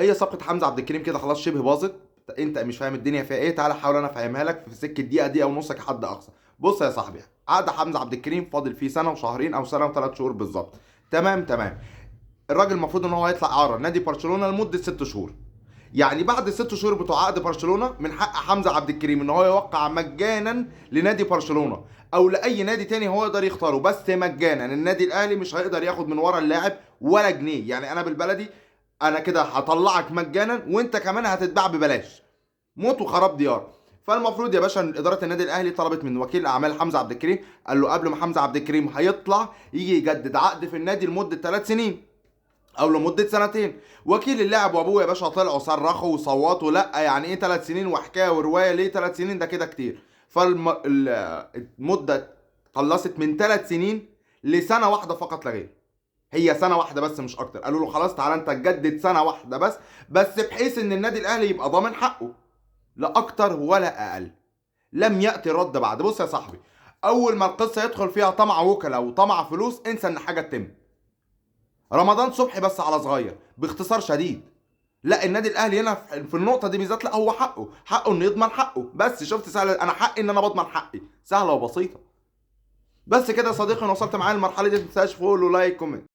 هي صفقه حمزه عبد الكريم كده خلاص شبه باظت. انت مش فاهم الدنيا فيها ايه، تعالى احاول انا افهمها لك في سكه دقيقه، دقيقه ونص كحد اقصى. بص يا صاحبي، عقد حمزه عبد الكريم فاضل فيه سنه وشهرين او سنه وثلاث شهور بالظبط. تمام تمام. الراجل المفروض ان هو هيطلع اعاره نادي برشلونه لمده 6 شهور. يعني بعد ال6 شهور بتوع عقد برشلونه من حق حمزه عبد الكريم ان هو يوقع مجانا لنادي برشلونه او لاي نادي تاني هو يقدر يختاره، بس مجانا. النادي الاهلي مش هيقدر ياخد من ورا اللاعب ولا جنيه. يعني انا بالبلدي انا كده هطلعك مجانا وانت كمان هتتباع ببلاش، موت وخراب ديار. فالمفروض يا باشا اداره النادي الاهلي طلبت من وكيل اعمال حمزه عبد الكريم، قال له قبل ما حمزه عبد الكريم هيطلع يجي يجدد عقد في النادي لمده 3 سنين او لمده سنتين. وكيل اللاعب وابوه يا باشا طلعوا صرخوا وصوتوا، لا يعني ايه 3 سنين وحكايه وروايه، ليه 3 سنين ده كده كتير. فالمده خلصت من 3 سنين لسنه واحده فقط لا غير. هي سنه واحده بس مش اكتر. قالوا له خلاص تعالى انت تجدد سنه واحده بس، بس بحيث ان النادي الاهلي يبقى ضامن حقه، لا اكتر ولا اقل. لم ياتي الرد بعد. بص يا صاحبي، اول ما القصه يدخل فيها طمع وكلاء وطمع فلوس انسى ان حاجه تتم. رمضان صبحي بس على صغير باختصار شديد. لا النادي الاهلي هنا في النقطه دي بالذات، لا هو حقه انه يضمن حقه. بس شفت سهل، انا حقي ان انا بضمن حقي، سهله وبسيطه. بس كده يا صديقي، انا وصلت معايا المرحله دي، ما تنساش فولو لايك كومنت.